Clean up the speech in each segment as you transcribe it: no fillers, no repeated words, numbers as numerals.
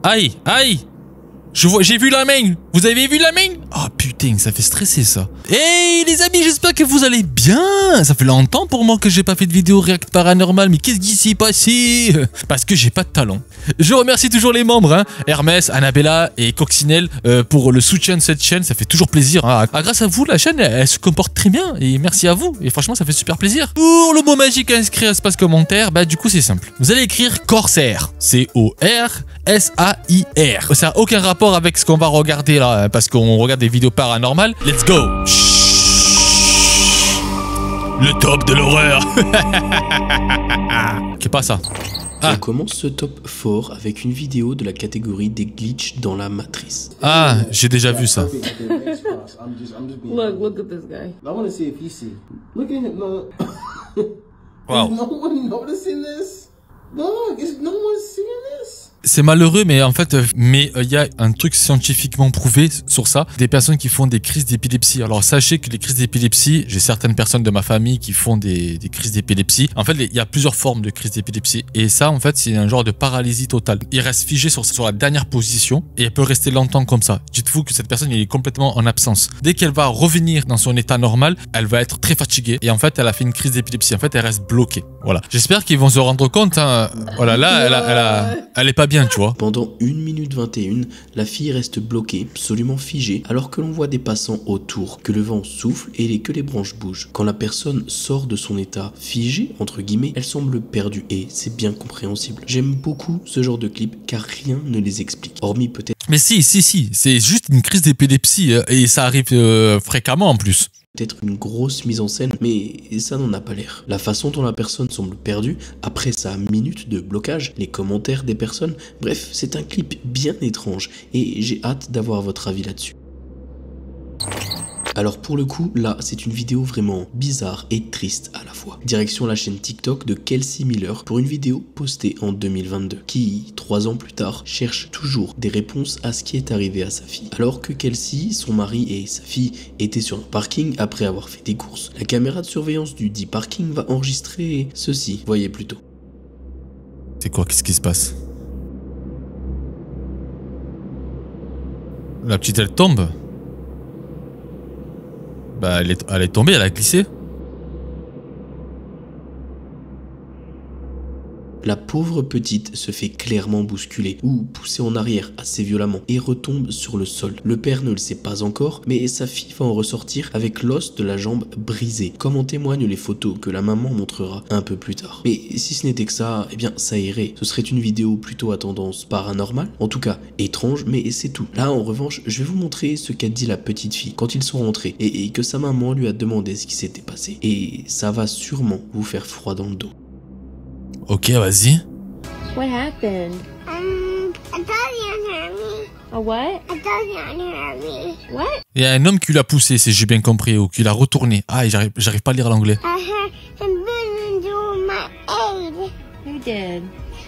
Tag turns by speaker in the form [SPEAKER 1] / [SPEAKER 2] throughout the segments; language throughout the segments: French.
[SPEAKER 1] Aïe, aïe. J'ai vu la main. Vous avez vu la main? Oh putain, ça fait stresser ça. Hey les amis, j'espère que vous allez bien. Ça fait longtemps pour moi que j'ai pas fait de vidéo React Paranormal. Mais qu'est-ce qui s'est passé? Parce que j'ai pas de talent. Je remercie toujours les membres, hein, Hermès, Annabella et Coccinelle, pour le soutien de cette chaîne. Ça fait toujours plaisir. Hein. Grâce à vous, la chaîne, elle se comporte très bien. Et merci à vous. Et franchement, ça fait super plaisir. Pour le mot magique à inscrire à espace commentaire, bah du coup, c'est simple. Vous allez écrire Corsair. C-O-R-S-A-I-R. Ça n'a aucun rapport avec ce qu'on va regarder là, parce qu'on regarde des vidéos paranormales. Let's go. Le top de l'horreur. C'est pas ça.
[SPEAKER 2] On commence ce top fort avec une vidéo de la catégorie des glitches dans la matrice.
[SPEAKER 1] Ah, j'ai déjà vu ça.
[SPEAKER 3] Look at this guy. I want to see if he see. Look at him. No.
[SPEAKER 1] Wow.
[SPEAKER 3] Is no one noticing this? Look, is no one seeing this?
[SPEAKER 1] C'est malheureux, mais en fait, il y a un truc scientifiquement prouvé sur ça. Des personnes qui font des crises d'épilepsie. Alors, sachez que les crises d'épilepsie, j'ai certaines personnes de ma famille qui font des crises d'épilepsie. En fait, il y a plusieurs formes de crises d'épilepsie. Et ça, en fait, c'est un genre de paralysie totale. Il reste figé sur la dernière position et elle peut rester longtemps comme ça. Dites-vous que cette personne, elle est complètement en absence. Dès qu'elle va revenir dans son état normal, elle va être très fatiguée. Et en fait, elle a fait une crise d'épilepsie. En fait, elle reste bloquée. Voilà. J'espère qu'ils vont se rendre compte. Hein. Voilà, là, elle est pas bien. Tu vois.
[SPEAKER 2] Pendant 1 minute 21, la fille reste bloquée, absolument figée, alors que l'on voit des passants autour, que le vent souffle et que les branches bougent. Quand la personne sort de son état figé, entre guillemets, elle semble perdue et c'est bien compréhensible. J'aime beaucoup ce genre de clip car rien ne les explique, hormis peut-être...
[SPEAKER 1] Mais si, c'est juste une crise d'épilepsie et ça arrive fréquemment en plus.
[SPEAKER 2] Peut-être une grosse mise en scène, mais ça n'en a pas l'air. La façon dont la personne semble perdue, après sa minute de blocage, les commentaires des personnes, bref, c'est un clip bien étrange, et j'ai hâte d'avoir votre avis là-dessus. Alors pour le coup, là, c'est une vidéo vraiment bizarre et triste à la fois. Direction la chaîne TikTok de Kelsey Miller pour une vidéo postée en 2022, qui, 3 ans plus tard, cherche toujours des réponses à ce qui est arrivé à sa fille. Alors que Kelsey, son mari et sa fille étaient sur un parking après avoir fait des courses, la caméra de surveillance du dit parking va enregistrer ceci, voyez plutôt.
[SPEAKER 1] C'est quoi? Qu'est-ce qui se passe? La petite, elle tombe. Bah, elle est tombée, elle a glissé.
[SPEAKER 2] La pauvre petite se fait clairement bousculer ou pousser en arrière assez violemment et retombe sur le sol. Le père ne le sait pas encore, mais sa fille va en ressortir avec l'os de la jambe brisé, comme en témoignent les photos que la maman montrera un peu plus tard. Mais si ce n'était que ça, eh bien ça irait. Ce serait une vidéo plutôt à tendance paranormale, en tout cas étrange, mais c'est tout. Là en revanche, je vais vous montrer ce qu'a dit la petite fille quand ils sont rentrés et que sa maman lui a demandé ce qui s'était passé. Et ça va sûrement vous faire froid dans le dos.
[SPEAKER 1] Ok, vas-y.
[SPEAKER 4] What happened?
[SPEAKER 5] I thought you hurt me.
[SPEAKER 4] A what?
[SPEAKER 5] I thought you hurt me.
[SPEAKER 4] What?
[SPEAKER 1] Il y a un homme qui l'a poussé, si j'ai bien compris, ou qui l'a retourné. Ah, j'arrive pas à lire l'anglais.
[SPEAKER 5] I heard him into my aid.
[SPEAKER 4] Who did?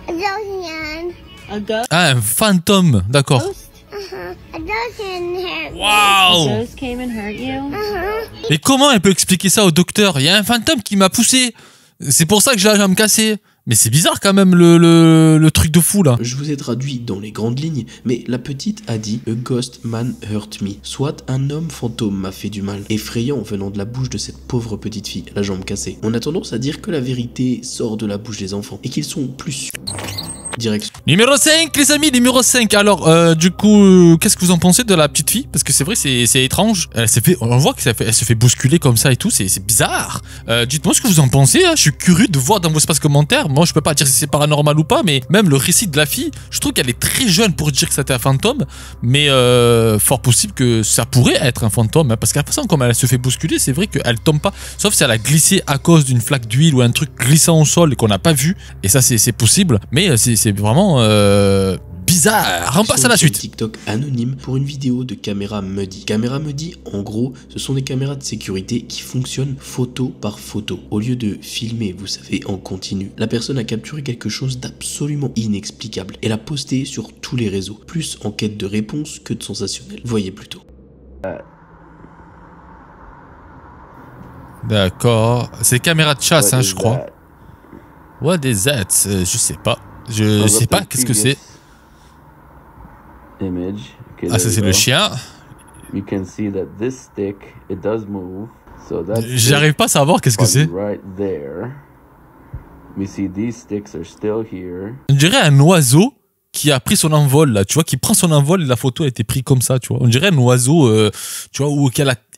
[SPEAKER 5] A Dosian.
[SPEAKER 4] A ghost?
[SPEAKER 1] Ah, un fantôme, d'accord.
[SPEAKER 5] A Dosian hurt me.
[SPEAKER 4] A
[SPEAKER 1] Waouh!
[SPEAKER 4] ghost came and hurt you?
[SPEAKER 1] Mais comment elle peut expliquer ça au docteur? Il y a un fantôme qui m'a poussé. C'est pour ça que j'ai la jambe cassée. Mais c'est bizarre quand même le truc de fou là.
[SPEAKER 2] Je vous ai traduit dans les grandes lignes, mais la petite a dit « A ghost man hurt me », soit un homme fantôme m'a fait du mal, effrayant venant de la bouche de cette pauvre petite fille, la jambe cassée. On a tendance à dire que la vérité sort de la bouche des enfants, et qu'ils sont plus direction.
[SPEAKER 1] Numéro 5 les amis, numéro 5. Alors du coup, qu'est-ce que vous en pensez de la petite fille? Parce que c'est vrai, c'est étrange. On voit qu'elle se fait bousculer comme ça et tout, c'est bizarre. Dites-moi ce que vous en pensez, hein. Je suis curieux de voir dans vos espaces commentaires. Moi je peux pas dire si c'est paranormal ou pas, mais même le récit de la fille, je trouve qu'elle est très jeune pour dire que c'était un fantôme. Mais fort possible que ça pourrait être un fantôme, hein, parce qu'à la façon comme elle se fait bousculer, c'est vrai qu'elle tombe pas, sauf si elle a glissé à cause d'une flaque d'huile ou un truc glissant au sol et qu'on n'a pas vu. Et ça c'est possible, mais c'est vraiment bizarre. On passe à la suite.
[SPEAKER 2] TikTok anonyme pour une vidéo de caméra muddy. Caméra muddy, en gros, ce sont des caméras de sécurité qui fonctionnent photo par photo. Au lieu de filmer, vous savez, en continu, la personne a capturé quelque chose d'absolument inexplicable et l'a posté sur tous les réseaux, plus en quête de réponse que de sensationnel. Voyez plutôt.
[SPEAKER 1] D'accord. C'est caméra de chasse, hein, je crois. What is that? Je sais pas. Je sais pas qu'est-ce que c'est.
[SPEAKER 6] image. Okay,
[SPEAKER 1] Ah, ça
[SPEAKER 6] there
[SPEAKER 1] c'est
[SPEAKER 6] you
[SPEAKER 1] le
[SPEAKER 6] go.
[SPEAKER 1] chien.
[SPEAKER 6] You can see that this stick, it does move. So that's
[SPEAKER 1] J'arrive pas à savoir qu'est-ce que c'est.
[SPEAKER 6] right there. We see these sticks are still here.
[SPEAKER 1] On dirait un oiseau qui a pris son envol là, tu vois, qui prend son envol et la photo a été prise comme ça, tu vois. On dirait un oiseau, tu vois, où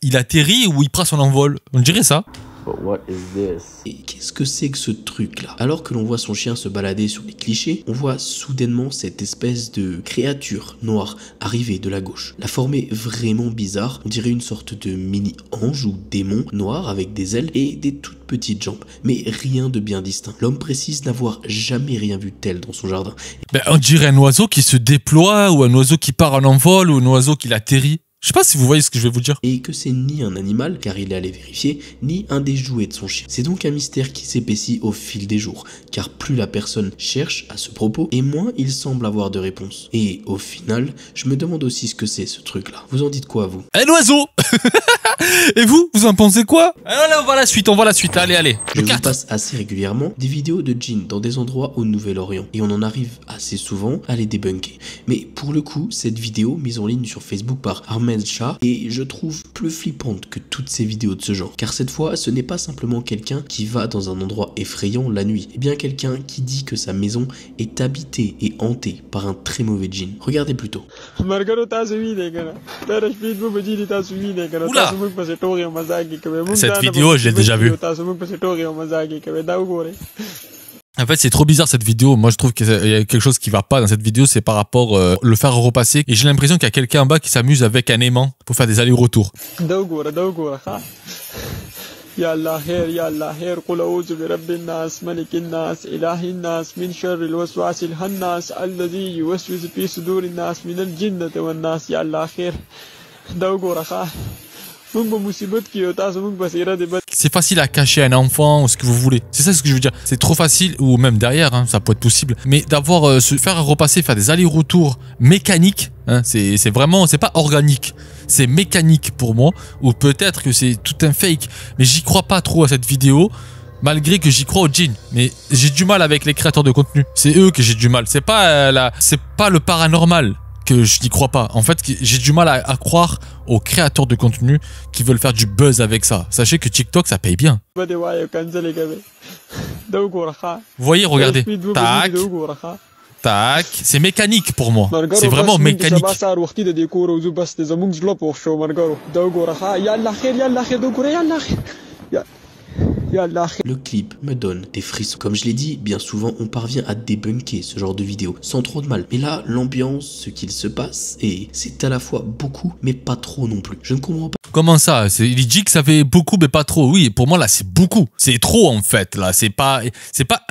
[SPEAKER 1] il atterrit ou il prend son envol. On dirait ça.
[SPEAKER 6] But what is this?
[SPEAKER 2] Et qu'est-ce que c'est que ce truc-là? Alors que l'on voit son chien se balader sur les clichés, on voit soudainement cette espèce de créature noire arriver de la gauche. La forme est vraiment bizarre, on dirait une sorte de mini-ange ou démon noir avec des ailes et des toutes petites jambes, mais rien de bien distinct. L'homme précise n'avoir jamais rien vu de tel dans son jardin.
[SPEAKER 1] Ben, on dirait un oiseau qui se déploie ou un oiseau qui part en envol ou un oiseau qui atterrit. Je sais pas si vous voyez ce que je vais vous dire.
[SPEAKER 2] Et que c'est ni un animal, car il est allé vérifier, ni un des jouets de son chien. C'est donc un mystère qui s'épaissit au fil des jours, car plus la personne cherche à ce propos, et moins il semble avoir de réponse. Et au final, je me demande aussi ce que c'est ce truc-là. Vous en dites quoi, vous?
[SPEAKER 1] Un oiseau. Et vous en pensez quoi? Alors là, on voit la suite, allez.
[SPEAKER 2] Je
[SPEAKER 1] Le
[SPEAKER 2] vous
[SPEAKER 1] 4.
[SPEAKER 2] passe assez régulièrement des vidéos de djinns dans des endroits au Nouvel-Orient, et on en arrive assez souvent à les débunker. Mais pour le coup, cette vidéo mise en ligne sur Facebook par Ahmed Shah, et je trouve plus flippante que toutes ces vidéos de ce genre. Car cette fois, ce n'est pas simplement quelqu'un qui va dans un endroit effrayant la nuit, et bien quelqu'un qui dit que sa maison est habitée et hantée par un très mauvais djinn. Regardez plutôt.
[SPEAKER 1] Oula. Cette vidéo, je l'ai déjà vue. En fait, c'est trop bizarre cette vidéo. Moi, je trouve qu'il y a quelque chose qui va pas dans cette vidéo, c'est par rapport le fer à repasser. Et j'ai l'impression qu'il y a quelqu'un en bas qui s'amuse avec un aimant pour faire des allers-retours.
[SPEAKER 7] يا الله خير يا الله خير قل أعوذ برب الناس ملك الناس إله الناس من شر الوسواس الخناس الذي يوسوس في صدور الناس من الجنة والناس يا الله خير داو غورخا
[SPEAKER 1] C'est facile à cacher un enfant ou ce que vous voulez. C'est ça ce que je veux dire. C'est trop facile, ou même derrière, hein, ça peut être possible. Mais d'avoir se faire repasser, faire des allers-retours mécaniques, hein, c'est vraiment, c'est pas organique. C'est mécanique pour moi. Ou peut-être que c'est tout un fake. Mais j'y crois pas trop à cette vidéo. Malgré que j'y crois au djinn. Mais j'ai du mal avec les créateurs de contenu. C'est eux que j'ai du mal. C'est pas le paranormal que je n'y crois pas. En fait, j'ai du mal à croire aux créateurs de contenu qui veulent faire du buzz avec ça. Sachez que TikTok, ça paye bien. Vous voyez, regardez. Tac. Tac. C'est mécanique pour moi. C'est vraiment mécanique.
[SPEAKER 2] Le clip me donne des frissons. Comme je l'ai dit, bien souvent on parvient à débunker ce genre de vidéo sans trop de mal. Mais là, l'ambiance, ce qu'il se passe, et c'est à la fois beaucoup, mais pas trop non plus. Je ne comprends pas.
[SPEAKER 1] Comment ça? Il dit que ça fait beaucoup, mais pas trop. Oui, pour moi là, c'est beaucoup. C'est trop en fait. Là, c'est pas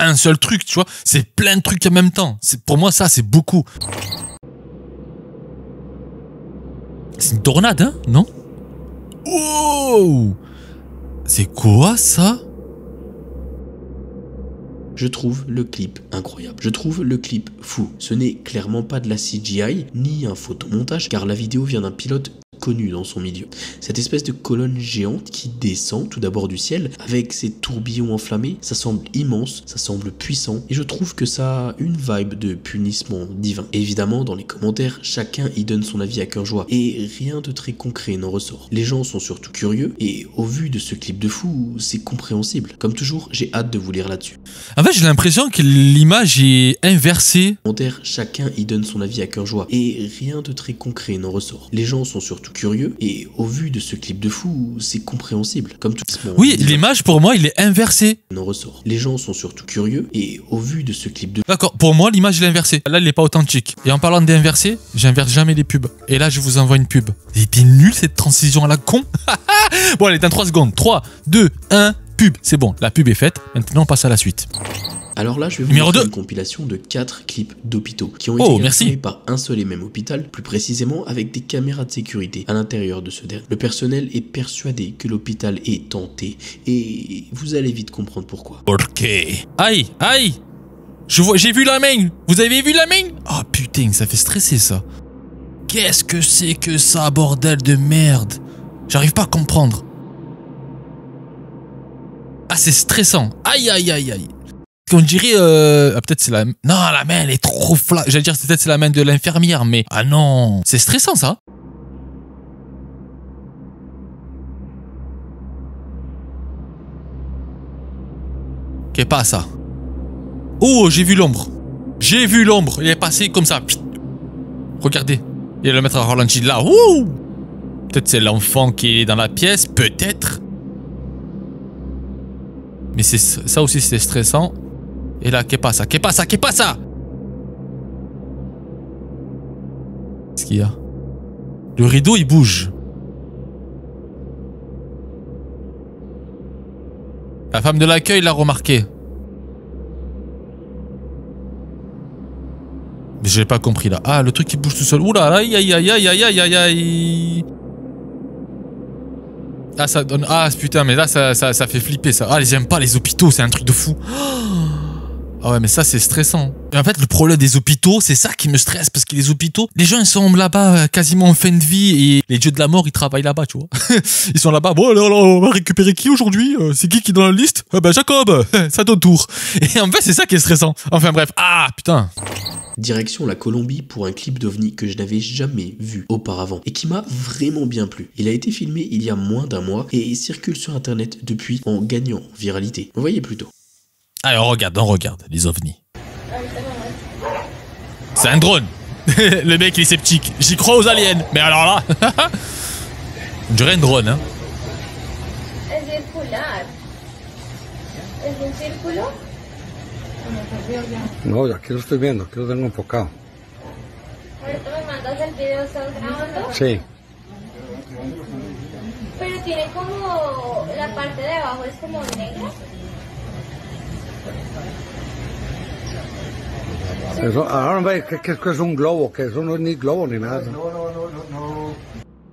[SPEAKER 1] un seul truc, tu vois. C'est plein de trucs en même temps. Pour moi, ça, c'est beaucoup. C'est une tornade, hein? Non? Oh! C'est quoi ça?
[SPEAKER 2] Je trouve le clip incroyable. Je trouve le clip fou. Ce n'est clairement pas de la CGI, ni un photomontage, car la vidéo vient d'un pilote connu dans son milieu. Cette espèce de colonne géante qui descend tout d'abord du ciel avec ses tourbillons enflammés, ça semble immense, ça semble puissant et je trouve que ça a une vibe de punissement divin. Et évidemment, dans les commentaires, chacun y donne son avis à cœur joie et rien de très concret n'en ressort. Les gens sont surtout curieux et au vu de ce clip de fou, c'est compréhensible. Comme toujours, j'ai hâte de vous lire là-dessus.
[SPEAKER 1] En fait, j'ai l'impression que l'image est inversée.
[SPEAKER 2] Commentaires, chacun y donne son avis à cœur joie et rien de très concret n'en ressort. Les gens sont surtout curieux et au vu de ce clip de fou, c'est compréhensible. Comme tout
[SPEAKER 1] oui, l'image pour moi, il est inversé.
[SPEAKER 2] En ressort. Les gens sont surtout curieux et au vu de ce clip de
[SPEAKER 1] D'accord, pour moi, l'image il est inversée. Là, il est pas authentique. Et en parlant d'inverser, j'inverse jamais les pubs. Et là, je vous envoie une pub. Elle était nulle cette transition à la con. Bon, elle est en 3 secondes. 3, 2, 1, pub. C'est bon, la pub est faite. Maintenant, on passe à la suite.
[SPEAKER 2] Alors là, je vais vous montrer une compilation de 4 clips d'hôpitaux qui ont été filmés par un seul et même hôpital, plus précisément avec des caméras de sécurité à l'intérieur de ce dernier. Le personnel est persuadé que l'hôpital est hanté et vous allez vite comprendre pourquoi.
[SPEAKER 1] Ok. Aïe, aïe. J'ai vu la main. Vous avez vu la main? Oh putain, ça fait stresser ça. Qu'est-ce que c'est que ça, bordel de merde? J'arrive pas à comprendre. Ah, c'est stressant. Aïe, aïe, aïe, aïe. On dirait... peut-être c'est la... Non, la main, elle est trop flat. J'allais dire, peut-être c'est la main de l'infirmière, mais... Ah non. C'est stressant, ça. Qu'est-ce pas ça? Oh, j'ai vu l'ombre. J'ai vu l'ombre. Il est passé comme ça. Regardez. Il va le mettre à ralenti là. Ouh. Peut-être c'est l'enfant qui est dans la pièce. Peut-être. Mais c'est ça aussi, c'est stressant. Et là, qu'est pas ça? Qu'est pas ça? Qu'est pas ça? Qu'est-ce qu'il y a? Le rideau, il bouge. La femme de l'accueil l'a remarqué. Mais j'ai pas compris là. Ah, le truc qui bouge tout seul. Oula, aïe aïe aïe aïe aïe aïe aïe aïe. Ah, ça donne... Ah, putain, mais là, ça fait flipper, ça. Ah, j'aime pas les hôpitaux, c'est un truc de fou. Ah ouais, mais ça, c'est stressant. Et en fait, le problème des hôpitaux, c'est ça qui me stresse, parce que les hôpitaux, les gens, ils sont là-bas quasiment en fin de vie, et les dieux de la mort, ils travaillent là-bas, tu vois. Ils sont là-bas, bon, alors, on va récupérer qui aujourd'hui? C'est qui est dans la liste? Ah ben, Jacob, c'est à ton tour. Et en fait, c'est ça qui est stressant. Enfin bref, ah, putain.
[SPEAKER 2] Direction la Colombie pour un clip d'OVNI que je n'avais jamais vu auparavant et qui m'a vraiment bien plu. Il a été filmé il y a moins d'un mois et il circule sur internet depuis en gagnant en viralité. Vous voyez plutôt.
[SPEAKER 1] Allez, on regarde les ovnis. C'est un drone. Le mec il est sceptique. J'y crois aux aliens. Mais alors là, on dirait un drone, hein.
[SPEAKER 5] Es circular. Es un círculo.
[SPEAKER 8] No, aquí lo estoy viendo, aquí lo tengo enfocado.
[SPEAKER 5] Ahorita me mandas el video, ¿estás grabando?
[SPEAKER 8] Sí.
[SPEAKER 5] Pero tiene como la parte de abajo es como negra.
[SPEAKER 8] Eso, ahora ve que es un globo, que eso no es ni globo ni nada.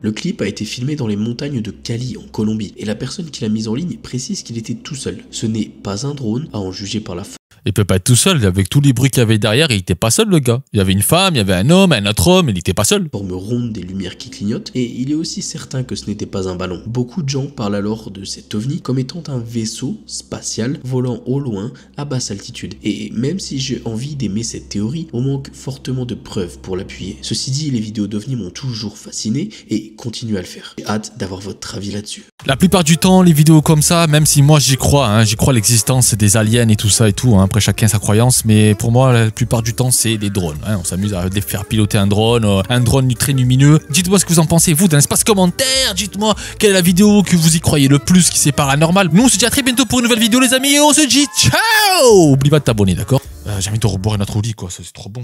[SPEAKER 2] Le clip a été filmé dans les montagnes de Cali en Colombie et la personne qui l'a mis en ligne précise qu'il était tout seul. Ce n'est pas un drone à en juger par la
[SPEAKER 1] Il peut pas être tout seul, avec tous les bruits qu'il y avait derrière, il était pas seul le gars. Il y avait une femme, il y avait un homme, un autre homme, il était pas seul.
[SPEAKER 2] forme ronde des lumières qui clignotent, et il est aussi certain que ce n'était pas un ballon. Beaucoup de gens parlent alors de cet ovni comme étant un vaisseau spatial volant au loin à basse altitude. Et même si j'ai envie d'aimer cette théorie, on manque fortement de preuves pour l'appuyer. Ceci dit, les vidéos d'ovni m'ont toujours fasciné et continue à le faire. J'ai hâte d'avoir votre avis là-dessus.
[SPEAKER 1] La plupart du temps, les vidéos comme ça, même si moi j'y crois, hein, j'y crois à l'existence des aliens et tout ça et tout, hein, après chacun sa croyance, mais pour moi la plupart du temps c'est des drones, hein, on s'amuse à faire piloter un drone très lumineux. Dites-moi ce que vous en pensez vous dans l'espace commentaire, dites-moi quelle est la vidéo que vous y croyez le plus qui c'est paranormal. Nous on se dit à très bientôt pour une nouvelle vidéo les amis et on se dit ciao. Oublie pas de t'abonner, d'accord? J'ai envie de reboire notre lit quoi, ça c'est trop bon.